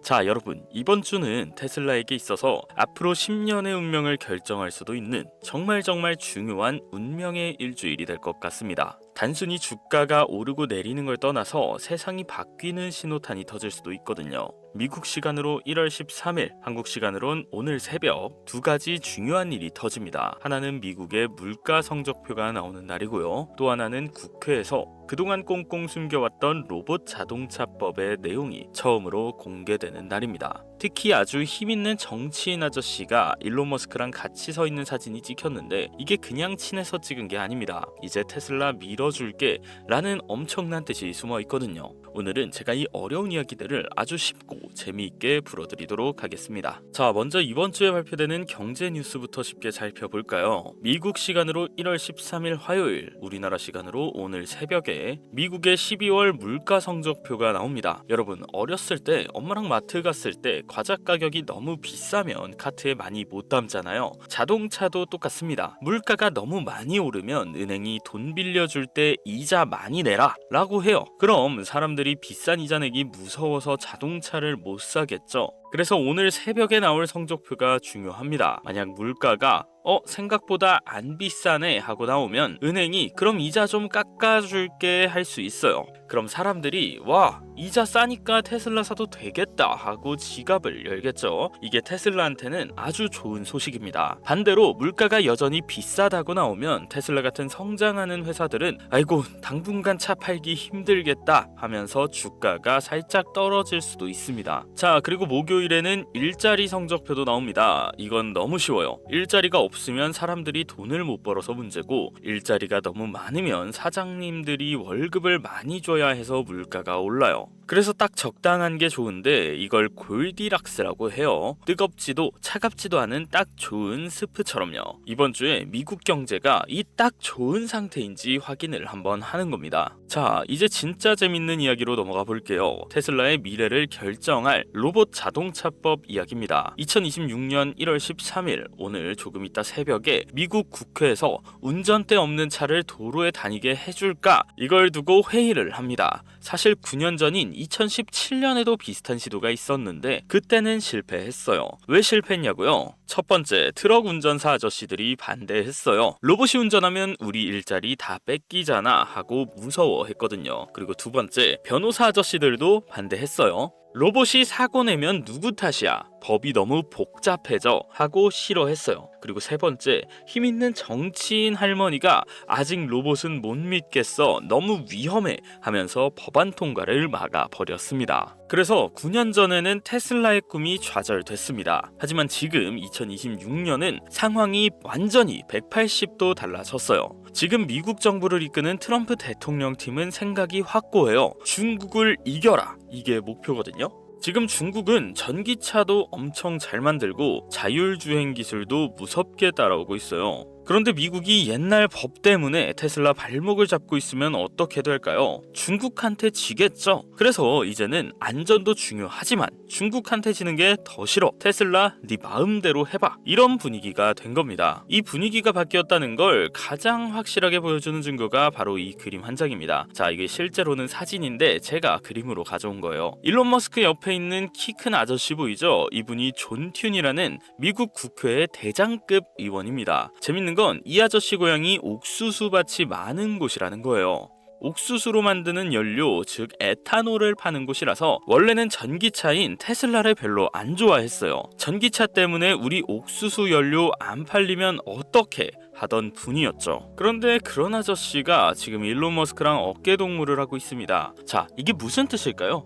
자, 여러분, 이번 주는 테슬라에게 있어서 앞으로 10년의 운명을 결정할 수도 있는 정말 중요한 운명의 일주일이 될 것 같습니다. 단순히 주가가 오르고 내리는 걸 떠나서 세상이 바뀌는 신호탄이 터질 수도 있거든요. 미국 시간으로 1월 13일, 한국 시간으론 오늘 새벽 두 가지 중요한 일이 터집니다. 하나는 미국의 물가 성적표가 나오는 날이고요. 또 하나는 국회에서 그동안 꽁꽁 숨겨왔던 로봇 자동차법의 내용이 처음으로 공개되는 날입니다. 특히 아주 힘있는 정치인 아저씨가 일론 머스크랑 같이 서 있는 사진이 찍혔는데 이게 그냥 친해서 찍은 게 아닙니다. 이제 테슬라 밀어줄게 라는 엄청난 뜻이 숨어 있거든요. 오늘은 제가 이 어려운 이야기들을 아주 쉽고 재미있게 풀어드리도록 하겠습니다. 자, 먼저 이번 주에 발표되는 경제 뉴스부터 쉽게 살펴볼까요? 미국 시간으로 1월 13일 화요일, 우리나라 시간으로 오늘 새벽에 미국의 12월 물가 성적표가 나옵니다. 여러분, 어렸을 때 엄마랑 마트 갔을 때 과자 가격이 너무 비싸면 카트에 많이 못 담잖아요. 자동차도 똑같습니다. 물가가 너무 많이 오르면 은행이 돈 빌려줄 때 이자 많이 내라 라고 해요. 그럼 사람들이 비싼 이자 내기 무서워서 자동차를 못 사겠죠. 그래서 오늘 새벽에 나올 성적표가 중요합니다. 만약 물가가 생각보다 안 비싸네 하고 나오면 은행이 그럼 이자 좀 깎아줄게 할 수 있어요. 그럼 사람들이 와, 이자 싸니까 테슬라 사도 되겠다 하고 지갑을 열겠죠. 이게 테슬라한테는 아주 좋은 소식입니다. 반대로 물가가 여전히 비싸다고 나오면 테슬라 같은 성장하는 회사들은 아이고 당분간 차 팔기 힘들겠다 하면서 주가가 살짝 떨어질 수도 있습니다. 자, 그리고 목요일에는 일자리 성적표도 나옵니다. 이건 너무 쉬워요. 일자리가 없으면 사람들이 돈을 못 벌어서 문제고, 일자리가 너무 많으면 사장님들이 월급을 많이 줘야 해서 물가가 올라요. 그래서 딱 적당한 게 좋은데 이걸 골디락스라고 해요. 뜨겁지도 차갑지도 않은 딱 좋은 스프처럼요. 이번 주에 미국 경제가 이 딱 좋은 상태인지 확인을 한번 하는 겁니다. 자, 이제 진짜 재밌는 이야기로 넘어가 볼게요. 테슬라의 미래를 결정할 로봇 자동차법 이야기입니다. 2026년 1월 13일 오늘 조금 이따 새벽에 미국 국회에서 운전대 없는 차를 도로에 다니게 해줄까? 이걸 두고 회의를 합니다. 사실 9년 전인 2017년에도 비슷한 시도가 있었는데 그때는 실패했어요. 왜 실패했냐고요? 첫 번째, 트럭 운전사 아저씨들이 반대했어요. 로봇이 운전하면 우리 일자리 다 뺏기잖아 하고 무서워했거든요. 그리고 두 번째, 변호사 아저씨들도 반대했어요. 로봇이 사고 내면 누구 탓이야? 법이 너무 복잡해져 하고 싫어했어요. 그리고 세 번째, 힘있는 정치인 할머니가 아직 로봇은 못 믿겠어, 너무 위험해 하면서 법안 통과를 막아버렸습니다. 그래서 9년 전에는 테슬라의 꿈이 좌절됐습니다. 하지만 지금 2026년은 상황이 완전히 180도 달라졌어요. 지금 미국 정부를 이끄는 트럼프 대통령 팀은 생각이 확고해요. 중국을 이겨라, 이게 목표거든요. 지금 중국은 전기차도 엄청 잘 만들고 자율주행 기술도 무섭게 따라오고 있어요. 그런데 미국이 옛날 법 때문에 테슬라 발목을 잡고 있으면 어떻게 될까요? 중국한테 지겠죠. 그래서 이제는 안전도 중요하지만 중국한테 지는 게 더 싫어. 테슬라 네 마음대로 해봐. 이런 분위기가 된 겁니다. 이 분위기가 바뀌었다는 걸 가장 확실하게 보여주는 증거가 바로 이 그림 한 장입니다. 자, 이게 실제로는 사진인데 제가 그림으로 가져온 거예요. 일론 머스크 옆에 있는 키 큰 아저씨 보이죠? 이분이 존 튠이라는 미국 국회의 대장급 의원입니다. 재밌는 건 이 아저씨 고향이 옥수수 밭이 많은 곳이라는 거예요. 옥수수로 만드는 연료, 즉 에탄올을 파는 곳이라서 원래는 전기차인 테슬라를 별로 안 좋아했어요. 전기차 때문에 우리 옥수수 연료 안 팔리면 어떡해 하던 분이었죠. 그런데 그런 아저씨가 지금 일론 머스크랑 어깨동무를 하고 있습니다. 자, 이게 무슨 뜻일까요?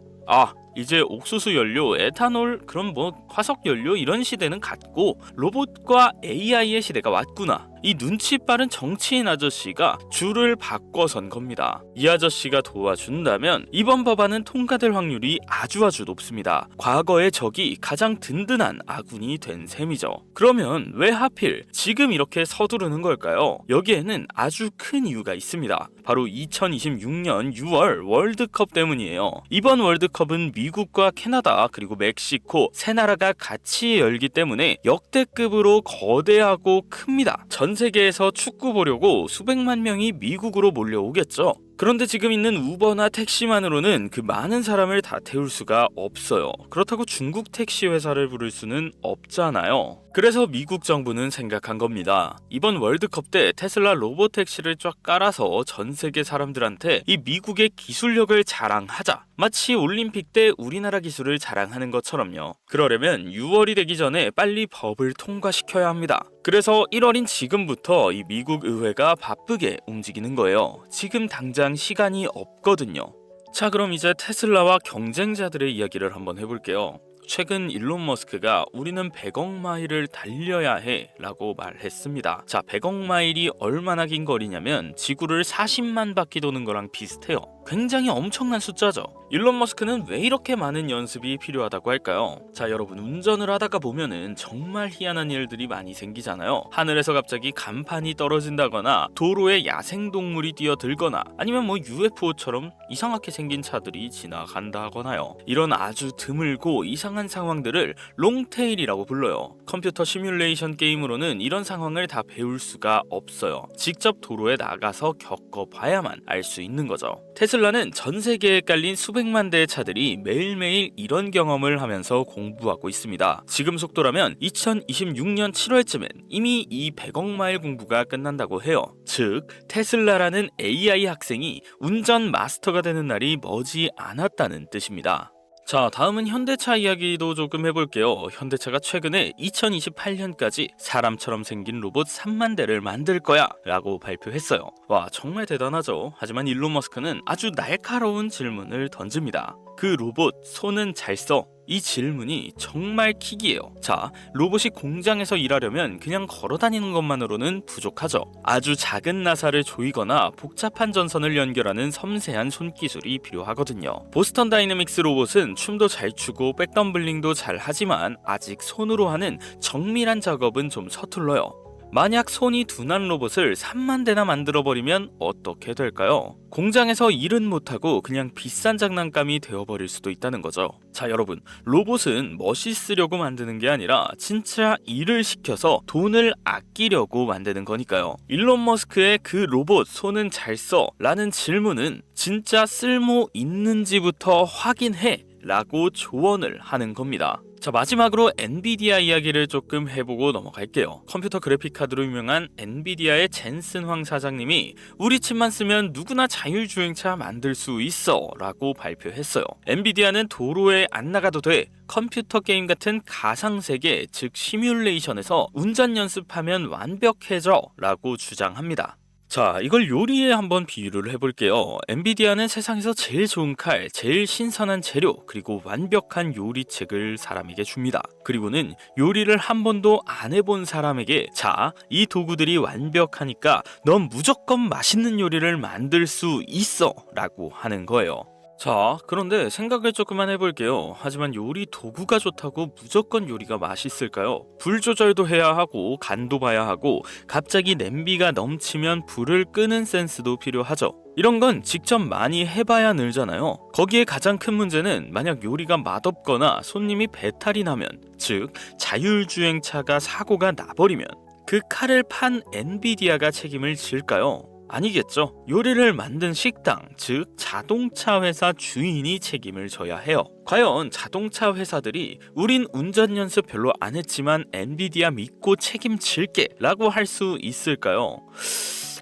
이제 옥수수 연료, 에탄올, 그럼 화석 연료 이런 시대는 갔고 로봇과 AI의 시대가 왔구나. 이 눈치 빠른 정치인 아저씨가 줄을 바꿔선 겁니다. 이 아저씨가 도와준다면 이번 법안은 통과될 확률이 아주 높습니다. 과거의 적이 가장 든든한 아군이 된 셈이죠. 그러면 왜 하필 지금 이렇게 서두르는 걸까요? 여기에는 아주 큰 이유가 있습니다. 바로 2026년 6월 월드컵 때문이에요. 이번 월드컵은 미국과 캐나다 그리고 멕시코 세 나라가 같이 열기 때문에 역대급으로 거대하고 큽니다. 전 세계에서 축구 보려고 수백만 명이 미국으로 몰려오겠죠. 그런데 지금 있는 우버나 택시만으로는 그 많은 사람을 다 태울 수가 없어요. 그렇다고 중국 택시 회사를 부를 수는 없잖아요. 그래서 미국 정부는 생각한 겁니다. 이번 월드컵 때 테슬라 로봇 택시를 쫙 깔아서 전 세계 사람들한테 이 미국의 기술력을 자랑하자. 마치 올림픽 때 우리나라 기술을 자랑하는 것처럼요. 그러려면 6월이 되기 전에 빨리 법을 통과시켜야 합니다. 그래서 1월인 지금부터 이 미국 의회가 바쁘게 움직이는 거예요. 지금 당장 시간이 없거든요. 자, 그럼 이제 테슬라와 경쟁자들의 이야기를 한번 해볼게요. 최근 일론 머스크가 우리는 100억 마일을 달려야 해 라고 말했습니다. 자, 100억 마일이 얼마나 긴 거리냐면 지구를 40만 바퀴 도는 거랑 비슷해요. 굉장히 엄청난 숫자죠. 일론 머스크는 왜 이렇게 많은 연습이 필요하다고 할까요? 자, 여러분, 운전을 하다가 보면은 정말 희한한 일들이 많이 생기잖아요. 하늘에서 갑자기 간판이 떨어진다거나 도로에 야생동물이 뛰어들거나 아니면 뭐 UFO처럼 이상하게 생긴 차들이 지나간다거나요. 이런 아주 드물고 이상한 상황들을 롱테일이라고 불러요. 컴퓨터 시뮬레이션 게임으로는 이런 상황을 다 배울 수가 없어요. 직접 도로에 나가서 겪어봐야만 알 수 있는 거죠. 테슬라는 전 세계에 깔린 수백만 대의 차들이 매일매일 이런 경험을 하면서 공부하고 있습니다. 지금 속도라면 2026년 7월쯤엔 이미 이 100억 마일 공부가 끝난다고 해요. 즉, 테슬라라는 AI 학생이 운전 마스터가 되는 날이 머지 않았다는 뜻입니다. 자, 다음은 현대차 이야기도 조금 해볼게요. 현대차가 최근에 2028년까지 사람처럼 생긴 로봇 3만 대를 만들 거야 라고 발표했어요. 와, 정말 대단하죠. 하지만 일론 머스크는 아주 날카로운 질문을 던집니다. 그 로봇 손은 잘 써? 이 질문이 정말 킥이에요. 자, 로봇이 공장에서 일하려면 그냥 걸어다니는 것만으로는 부족하죠. 아주 작은 나사를 조이거나 복잡한 전선을 연결하는 섬세한 손기술이 필요하거든요. 보스턴 다이내믹스 로봇은 춤도 잘 추고 백덤블링도 잘 하지만 아직 손으로 하는 정밀한 작업은 좀 서툴러요. 만약 손이 둔한 로봇을 3만 대나 만들어버리면 어떻게 될까요? 공장에서 일은 못하고 그냥 비싼 장난감이 되어버릴 수도 있다는 거죠. 자, 여러분, 로봇은 멋있으려고 만드는 게 아니라 진짜 일을 시켜서 돈을 아끼려고 만드는 거니까요. 일론 머스크의 그 로봇 손은 잘 써? 라는 질문은 진짜 쓸모 있는지부터 확인해 라고 조언을 하는 겁니다. 자, 마지막으로 엔비디아 이야기를 조금 해보고 넘어갈게요. 컴퓨터 그래픽카드로 유명한 엔비디아의 젠슨 황 사장님이 우리 칩만 쓰면 누구나 자율주행차 만들 수 있어 라고 발표했어요. 엔비디아는 도로에 안 나가도 돼, 컴퓨터 게임 같은 가상세계 즉 시뮬레이션에서 운전 연습하면 완벽해져 라고 주장합니다. 자, 이걸 요리에 한번 비유를 해볼게요. 엔비디아는 세상에서 제일 좋은 칼, 제일 신선한 재료, 그리고 완벽한 요리책을 사람에게 줍니다. 그리고는 요리를 한 번도 안 해본 사람에게 자, 이 도구들이 완벽하니까 넌 무조건 맛있는 요리를 만들 수 있어 라고 하는 거예요. 자, 그런데 생각을 조금만 해볼게요. 하지만 요리 도구가 좋다고 무조건 요리가 맛있을까요? 불 조절도 해야 하고 간도 봐야 하고 갑자기 냄비가 넘치면 불을 끄는 센스도 필요하죠. 이런 건 직접 많이 해봐야 늘잖아요. 거기에 가장 큰 문제는 만약 요리가 맛없거나 손님이 배탈이 나면, 즉 자율주행차가 사고가 나버리면 그 칼을 판 엔비디아가 책임을 질까요? 아니겠죠. 요리를 만든 식당, 즉 자동차 회사 주인이 책임을 져야 해요. 과연 자동차 회사들이 우린 운전 연습 별로 안 했지만 엔비디아 믿고 책임질게 라고 할 수 있을까요?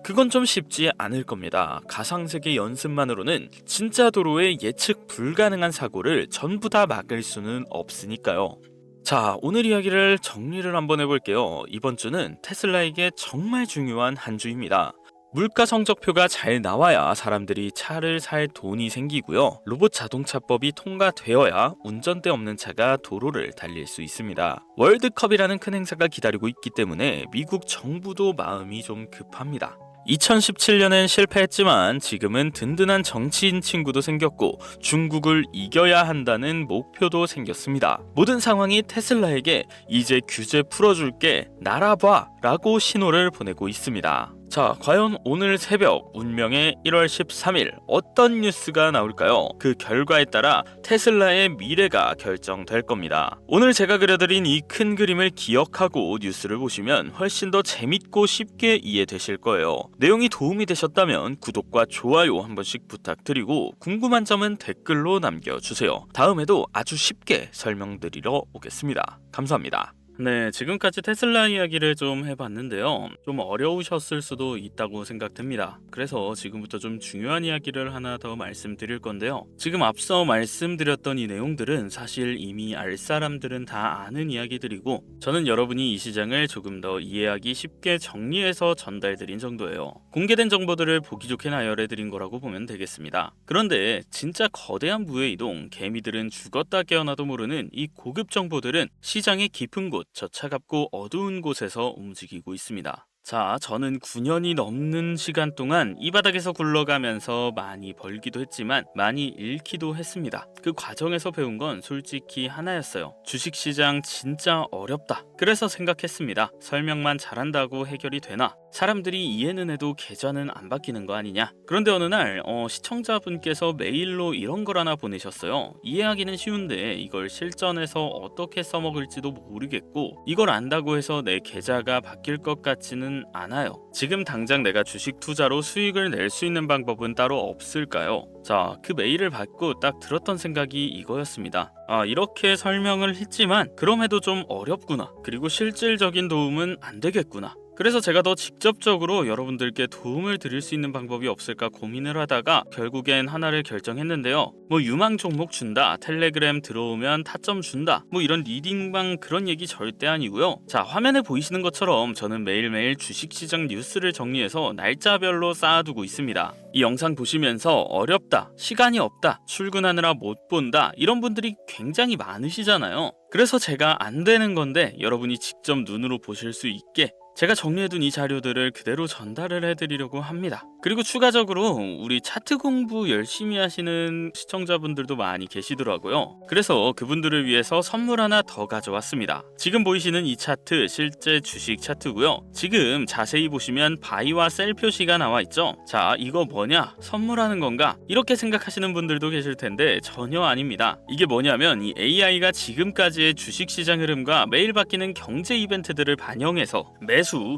그건 좀 쉽지 않을 겁니다. 가상세계 연습만으로는 진짜 도로의 예측 불가능한 사고를 전부 다 막을 수는 없으니까요. 자, 오늘 이야기를 정리를 한번 해볼게요. 이번 주는 테슬라에게 정말 중요한 한 주입니다. 물가 성적표가 잘 나와야 사람들이 차를 살 돈이 생기고요. 로봇 자동차법이 통과되어야 운전대 없는 차가 도로를 달릴 수 있습니다. 월드컵이라는 큰 행사가 기다리고 있기 때문에 미국 정부도 마음이 좀 급합니다. 2017년엔 실패했지만 지금은 든든한 정치인 친구도 생겼고 중국을 이겨야 한다는 목표도 생겼습니다. 모든 상황이 테슬라에게 이제 규제 풀어줄게, 날아봐 라고 신호를 보내고 있습니다. 자, 자, 과연 오늘 새벽 운명의 1월 13일 어떤 뉴스가 나올까요? 그 결과에 따라 테슬라의 미래가 결정될 겁니다. 오늘 제가 그려드린 이 큰 그림을 기억하고 뉴스를 보시면 훨씬 더 재밌고 쉽게 이해되실 거예요. 내용이 도움이 되셨다면 구독과 좋아요 한 번씩 부탁드리고 궁금한 점은 댓글로 남겨주세요. 다음에도 아주 쉽게 설명드리러 오겠습니다. 감사합니다. 네, 지금까지 테슬라 이야기를 좀 해봤는데요. 좀 어려우셨을 수도 있다고 생각됩니다. 그래서 지금부터 좀 중요한 이야기를 하나 더 말씀드릴 건데요. 지금 앞서 말씀드렸던 이 내용들은 사실 이미 알 사람들은 다 아는 이야기들이고 저는 여러분이 이 시장을 조금 더 이해하기 쉽게 정리해서 전달드린 정도예요. 공개된 정보들을 보기 좋게 나열해드린 거라고 보면 되겠습니다. 그런데 진짜 거대한 무의 이동, 개미들은 죽었다 깨어나도 모르는 이 고급 정보들은 시장의 깊은 곳, 저 차갑고 어두운 곳에서 움직이고 있습니다. 자, 저는 9년이 넘는 시간 동안 이 바닥에서 굴러가면서 많이 벌기도 했지만 많이 잃기도 했습니다. 그 과정에서 배운 건 솔직히 하나였어요. 주식시장 진짜 어렵다. 그래서 생각했습니다. 설명만 잘한다고 해결이 되나? 사람들이 이해는 해도 계좌는 안 바뀌는 거 아니냐? 그런데 어느 날 시청자분께서 메일로 이런 걸 하나 보내셨어요. 이해하기는 쉬운데 이걸 실전에서 어떻게 써먹을지도 모르겠고 이걸 안다고 해서 내 계좌가 바뀔 것 같지는 않아요. 지금 당장 내가 주식 투자로 수익을 낼 수 있는 방법은 따로 없을까요? 자, 그 메일을 받고 딱 들었던 생각이 이거였습니다. 이렇게 설명을 했지만 그럼에도 좀 어렵구나. 그리고 실질적인 도움은 안 되겠구나. 그래서 제가 더 직접적으로 여러분들께 도움을 드릴 수 있는 방법이 없을까 고민을 하다가 결국엔 하나를 결정했는데요. 유망 종목 준다, 텔레그램 들어오면 타점 준다, 이런 리딩방 그런 얘기 절대 아니고요. 자, 화면에 보이시는 것처럼 저는 매일매일 주식시장 뉴스를 정리해서 날짜별로 쌓아두고 있습니다. 이 영상 보시면서 어렵다, 시간이 없다, 출근하느라 못 본다 이런 분들이 굉장히 많으시잖아요. 그래서 제가 안 되는 건데 여러분이 직접 눈으로 보실 수 있게 제가 정리해둔 이 자료들을 그대로 전달을 해드리려고 합니다. 그리고 추가적으로 우리 차트 공부 열심히 하시는 시청자분들도 많이 계시더라고요. 그래서 그분들을 위해서 선물 하나 더 가져왔습니다. 지금 보이시는 이 차트 실제 주식 차트고요. 지금 자세히 보시면 바이와 셀 표시가 나와 있죠. 자, 이거 뭐냐? 선물하는 건가? 이렇게 생각하시는 분들도 계실 텐데 전혀 아닙니다. 이게 뭐냐면 이 AI가 지금까지의 주식시장 흐름과 매일 바뀌는 경제 이벤트들을 반영해서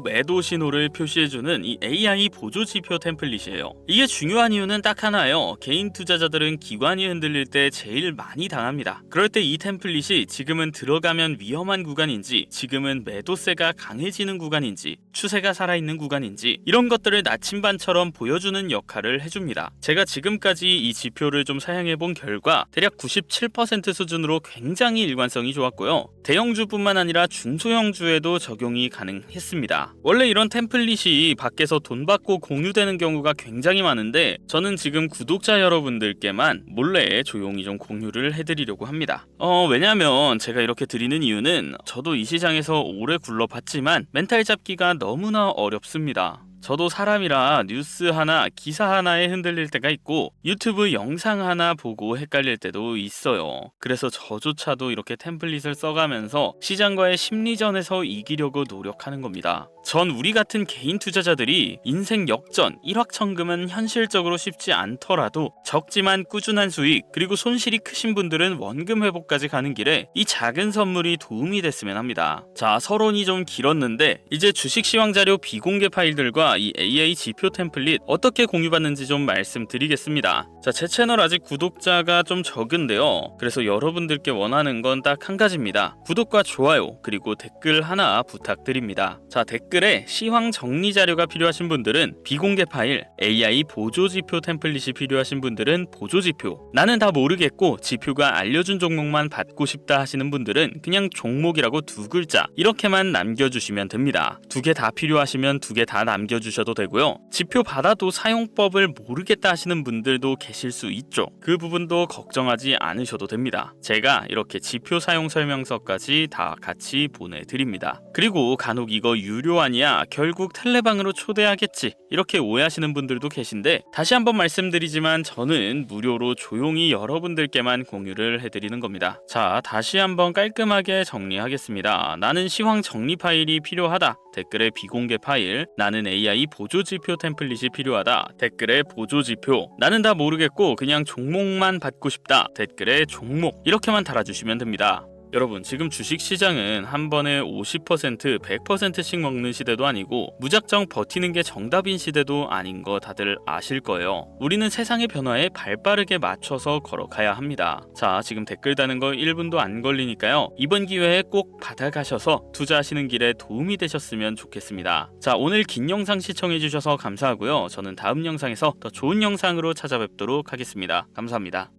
매도 신호를 표시해주는 이 AI 보조지표 템플릿이에요. 이게 중요한 이유는 딱 하나예요. 개인 투자자들은 기관이 흔들릴 때 제일 많이 당합니다. 그럴 때 이 템플릿이 지금은 들어가면 위험한 구간인지, 지금은 매도세가 강해지는 구간인지, 추세가 살아있는 구간인지 이런 것들을 나침반처럼 보여주는 역할을 해줍니다. 제가 지금까지 이 지표를 좀 사용해본 결과 대략 97% 수준으로 굉장히 일관성이 좋았고요. 대형주뿐만 아니라 중소형주에도 적용이 가능했습니다. 원래 이런 템플릿이 밖에서 돈 받고 공유되는 경우가 굉장히 많은데 저는 지금 구독자 여러분들께만 몰래 조용히 좀 공유를 해드리려고 합니다. 왜냐면 제가 이렇게 드리는 이유는 저도 이 시장에서 오래 굴러봤지만 멘탈 잡기가 너무나 어렵습니다. 저도 사람이라 뉴스 하나, 기사 하나에 흔들릴 때가 있고 유튜브 영상 하나 보고 헷갈릴 때도 있어요. 그래서 저조차도 이렇게 템플릿을 써가면서 시장과의 심리전에서 이기려고 노력하는 겁니다. 전 우리 같은 개인 투자자들이 인생 역전, 일확천금은 현실적으로 쉽지 않더라도 적지만 꾸준한 수익, 그리고 손실이 크신 분들은 원금 회복까지 가는 길에 이 작은 선물이 도움이 됐으면 합니다. 자, 서론이 좀 길었는데 이제 주식 시황 자료 비공개 파일들과 이 AI 지표 템플릿 어떻게 공유받는지 좀 말씀드리겠습니다. 자, 제 채널 아직 구독자가 좀 적은데요. 그래서 여러분들께 원하는 건 딱 한 가지입니다. 구독과 좋아요, 그리고 댓글 하나 부탁드립니다. 자, 댓글에 시황 정리 자료가 필요하신 분들은 비공개 파일, AI 보조지표 템플릿이 필요하신 분들은 보조지표, 나는 다 모르겠고 지표가 알려준 종목만 받고 싶다 하시는 분들은 그냥 종목이라고 두 글자 이렇게만 남겨주시면 됩니다. 두 개 다 필요하시면 두 개 다 남겨주셔도 되고요. 지표 받아도 사용법을 모르겠다 하시는 분들도 계실 수 있죠. 그 부분도 걱정하지 않으셔도 됩니다. 제가 이렇게 지표 사용 설명서까지 다 같이 보내드립니다. 그리고 간혹 이거 유료 아니야, 결국 텔레방으로 초대하겠지, 이렇게 오해하시는 분들도 계신데 다시 한번 말씀드리지만 저는 무료로 조용히 여러분들께만 공유를 해드리는 겁니다. 자, 다시 한번 깔끔하게 정리하겠습니다. 나는 시황 정리 파일이 필요하다. 댓글에 비공개 파일, 나는 AI AI 보조지표 템플릿이 필요하다. 댓글에 보조지표. 나는 다 모르겠고 그냥 종목만 받고 싶다. 댓글에 종목. 이렇게만 달아주시면 됩니다. 여러분, 지금 주식시장은 한 번에 50%, 100%씩 먹는 시대도 아니고 무작정 버티는 게 정답인 시대도 아닌 거 다들 아실 거예요. 우리는 세상의 변화에 발빠르게 맞춰서 걸어가야 합니다. 자, 지금 댓글 다는 거 1분도 안 걸리니까요. 이번 기회에 꼭 받아가셔서 투자하시는 길에 도움이 되셨으면 좋겠습니다. 자, 오늘 긴 영상 시청해주셔서 감사하고요. 저는 다음 영상에서 더 좋은 영상으로 찾아뵙도록 하겠습니다. 감사합니다.